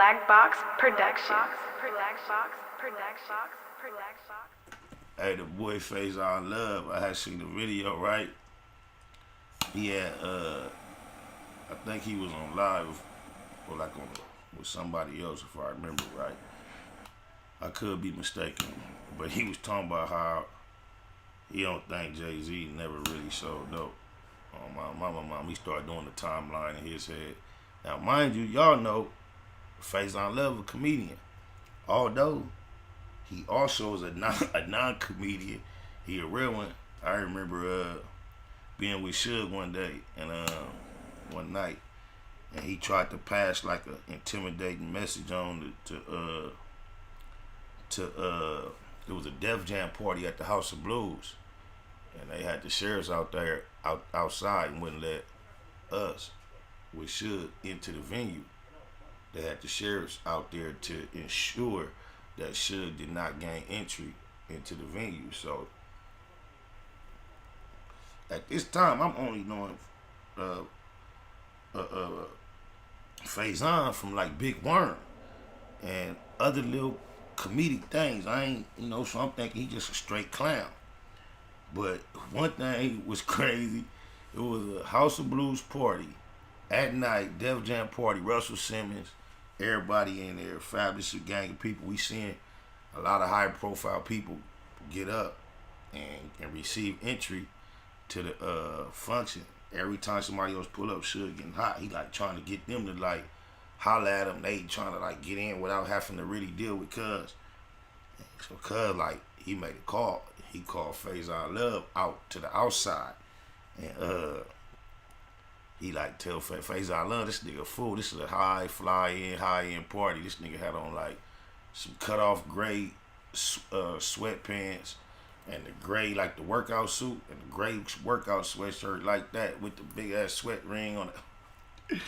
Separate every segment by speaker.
Speaker 1: Black Box Production.
Speaker 2: Hey, the boy Faizon Love, I had seen the video, right? He had, I think he was on live, or like with somebody else, if I remember right. I could be mistaken, but he was talking about how he don't think Jay-Z never really sold dope. My mom, he started doing the timeline in his head. Now, mind you, y'all know Faizon Love, a comedian. Although he also is a non-comedian, he a real one. I remember being with Suge one day and one night, and he tried to pass like an intimidating message on it was a Def Jam party at the House of Blues, and they had the sheriffs out there outside and wouldn't let us with Suge into the venue. They had the sheriffs out there to ensure that Suge did not gain entry into the venue. So at this time, I'm only knowing Faizon from like Big Worm and other little comedic things. I ain't, so I'm thinking he just a straight clown. But one thing was crazy. It was a House of Blues party at night, Def Jam party, Russell Simmons, everybody in there, fabulous gang of people. We seeing a lot of high profile people get up and receive entry to the function. Every time somebody else pull up, Suge getting hot, he like trying to get them to like holler at him. They trying to like get in without having to really deal with Cuz. So Cuz like he made a call. He called Faizon Love out to the outside, and he like tell Faizon Love, this nigga fool. This is a high end party. This nigga had on like some cut off gray sweatpants and the gray like the workout suit and the gray workout sweatshirt like that with the big ass sweat ring on it.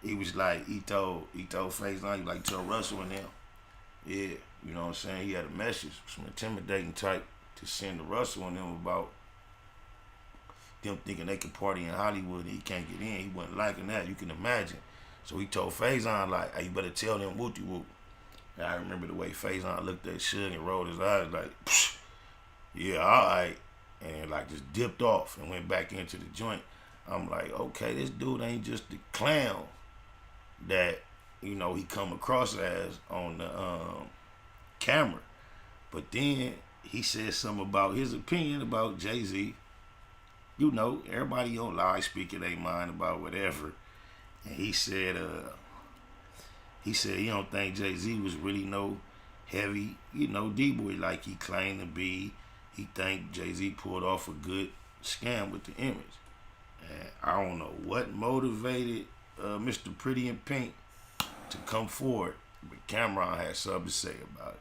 Speaker 2: He was like, he told Faizon, he like tell Russell and them, yeah, you know what I'm saying? He had a message, some intimidating type to send to Russell and them about them thinking they could party in Hollywood and he can't get in. He wasn't liking that, you can imagine. So he told Faizon like, hey, you better tell them whoopty whoop. And I remember the way Faizon looked at Suge and rolled his eyes like, psh, yeah, all right. And like just dipped off and went back into the joint. I'm like, okay, this dude ain't just the clown that, he come across as on the camera. But then he said something about his opinion about Jay-Z. Everybody on live speaking their mind about whatever. And he said he don't think Jay-Z was really no heavy, D-boy like he claimed to be. He think Jay-Z pulled off a good scam with the image. And I don't know what motivated Mr. Pretty in Pink to come forward, but Camron had something to say about it.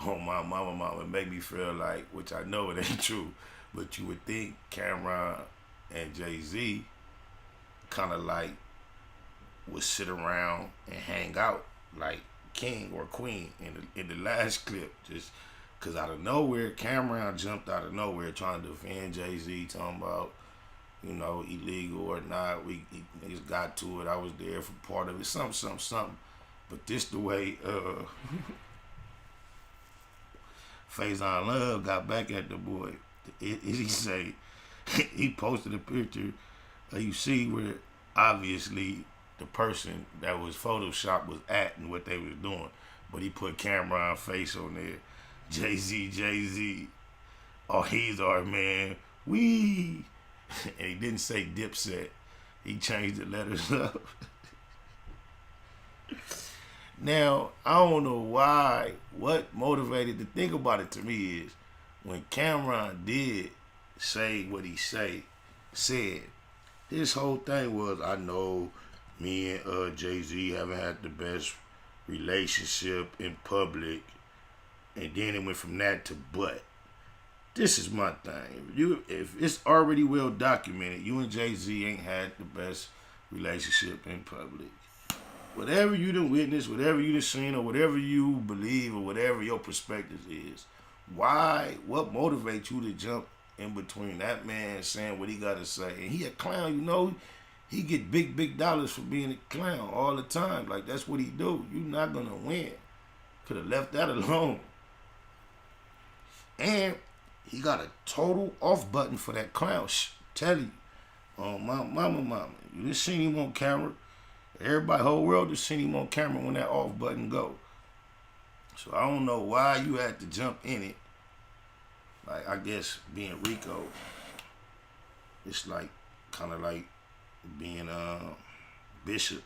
Speaker 2: Oh, my mama, it made me feel like, which I know it ain't true, but you would think Camron and Jay-Z kind of like would sit around and hang out like king or queen in the last clip, just because out of nowhere, Camron jumped out of nowhere trying to defend Jay-Z, talking about, illegal or not. We niggas got to it. I was there for part of it. Something. But this the way Faizon Love got back at the boy. He say he posted a picture you see where obviously the person that was photoshopped was at and what they was doing. But he put Camron face on there. Jay-Z. Oh, he's our man. Wee. And he didn't say Dipset. He changed the letters up. Now, I don't know why, what motivated, the thing about it to me is, when Camron did say what he said, his whole thing was, I know me and Jay-Z haven't had the best relationship in public, and then it went from that to but. This is my thing. If it's already well documented, you and Jay-Z ain't had the best relationship in public. Whatever you done witnessed, whatever you done seen, or whatever you believe, or whatever your perspective is, what motivates you to jump in between that man saying what he got to say? And he a clown, He get big dollars for being a clown all the time. Like, that's what he do. You not gonna win. Could have left that alone. And he got a total off button for that clown. Tell you. Oh, my mama. You just seen him on camera. Everybody, whole world just seen him on camera when that off button go. So I don't know why you had to jump in it. Like, I guess being Rico, it's like kind of like being Bishop.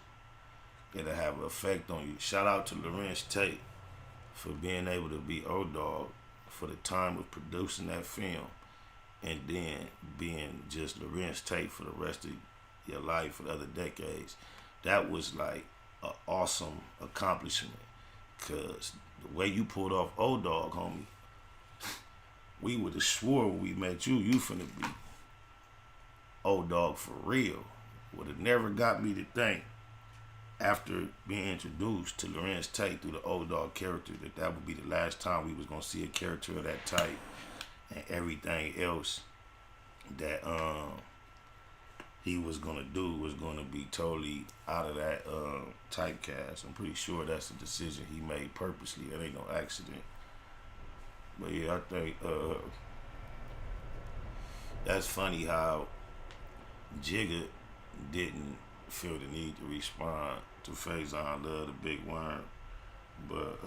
Speaker 2: It'll have an effect on you. Shout out to Lorenz Tate for being able to be O-Dog for the time of producing that film, and then being just Lorenz Tate for the rest of your life for the other decades. That was like an awesome accomplishment, because the way you pulled off O-Dog, homie, we would have swore when we met you finna be O-Dog for real. Would have never got me to think, after being introduced to Lorenz Tate through the O-Dog character, that would be the last time we was gonna see a character of that type, and everything else that he was gonna do was gonna be totally out of that typecast. I'm pretty sure that's a decision he made purposely. That ain't no accident. But yeah, I think that's funny how Jigga didn't feel the need to respond to Faizon Love the Big Worm, but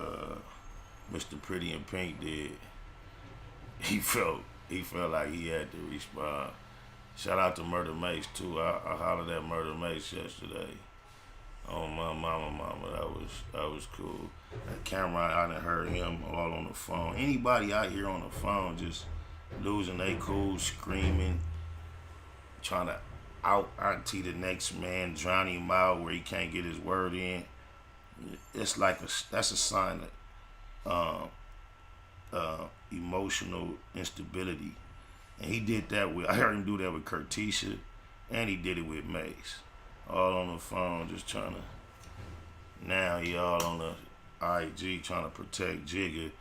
Speaker 2: Mr. Pretty in Pink did. He felt like he had to respond. Shout out to Murder Mace too. I hollered at Murder Mace yesterday. Oh my mama, that was cool. And Camron, I done heard him all on the phone. Anybody out here on the phone just losing their cool, screaming, trying to out auntie the next man, drown him out where he can't get his word in. It's like that's a sign of emotional instability. And he did that with, I heard him do that with Curtisha, and he did it with Mace. All on the phone, just trying to, now he all on the IG trying to protect Jigga.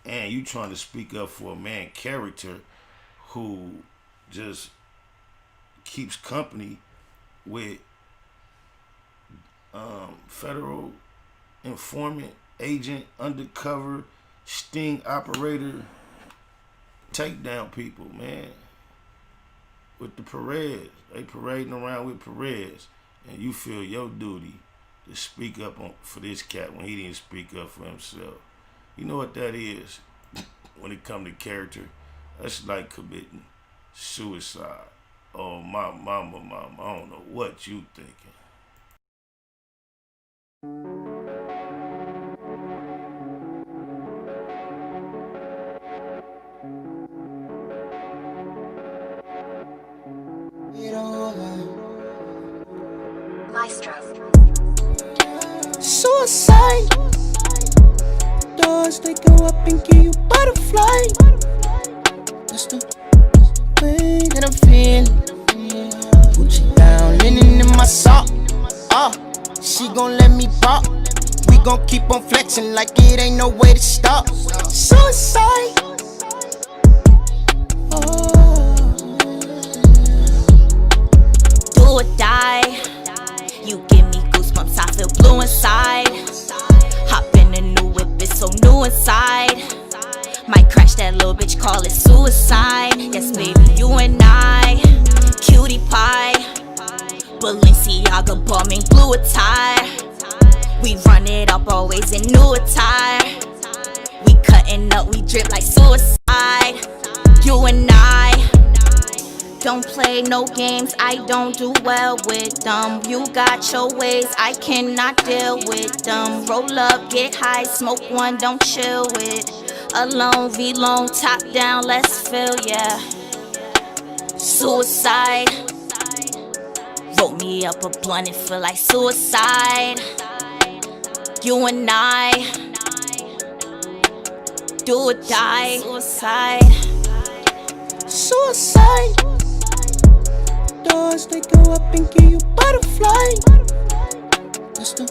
Speaker 2: And you trying to speak up for a man character who just keeps company with federal informant, agent, undercover, sting operator, takedown people, man. With the Perez. They parading around with Perez. And you feel your duty to speak up for this cat when he didn't speak up for himself. You know what that is? When it comes to character, that's like committing suicide. Oh, my mama, I don't know what you thinking.
Speaker 1: Suicide. Doors, they go up and give you butterfly. That's the way that I'm feeling. Gucci down, linen in my sock. She gon' let me pop. We gon' keep on flexing like it ain't no way to stop. Suicide.
Speaker 3: Do or die. You give me goosebumps, I feel blue inside. Hop in a new whip, it's so new inside. Might crash that little bitch, call it suicide. Yes, baby, you and I, cutie pie. Balenciaga bought me blue attire. We run it up, always in new attire. We cutting up, we drip like suicide. You and I don't play no games, I don't do well with them. You got your ways, I cannot deal with them. Roll up, get high, smoke one, don't chill with. Alone, V-long, top down, let's feel, yeah. Suicide. Wrote me up a blunt, it feel like suicide. You and I, do or die. Suicide.
Speaker 1: Suicide. Doors, they go up and give you butterfly. That's the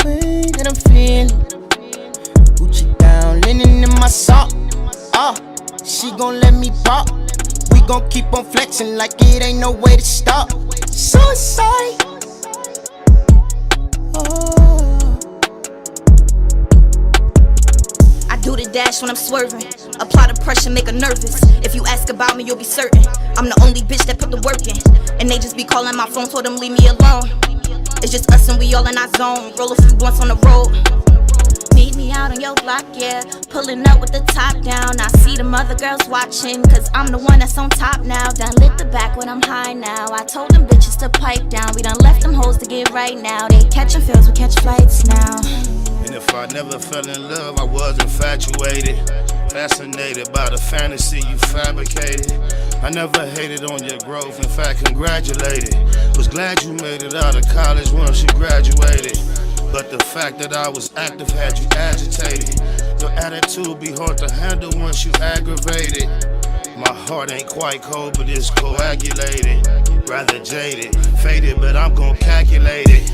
Speaker 1: way that I'm feeling. Gucci down, linen in my sock. She gon' let me pop. We gon' keep on flexing like it ain't no way to stop. Suicide.
Speaker 3: I do the dash when I'm swerving. Apply the pressure, make her nervous. If you ask about me, you'll be certain I'm the only bitch that put the work in. And they just be calling my phone, told them leave me alone. It's just us and we all in our zone. Roll a few blunts on the road. Meet me out on your block, yeah. Pulling up with the top down. I see them other girls watching, cause I'm the one that's on top now. Done lit the back when I'm high now. I told them bitches to pipe down. We done left them hoes to get right now. They catching feels, we catch flights now.
Speaker 2: And if I never fell in love, I was infatuated. Fascinated by the fantasy you fabricated. I never hated on your growth, in fact congratulated. Was glad you made it out of college once you graduated. But the fact that I was active had you agitated. Your attitude be hard to handle once you aggravated. My heart ain't quite cold, but it's coagulated. Rather jaded, faded, but I'm gon' calculate it.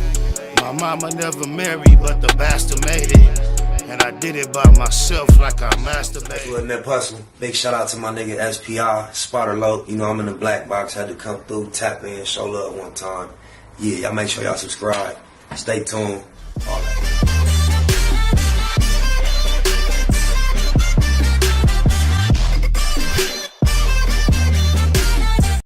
Speaker 2: My mama never married, but the bastard made it. And I did it by myself like I masturbated.
Speaker 4: Little Nip Hustle. Big shout out to my nigga SPI, Spotter Low. You know I'm in the black box, had to come through, tap in, show love one time. Yeah, y'all make sure y'all subscribe. Stay tuned. All that.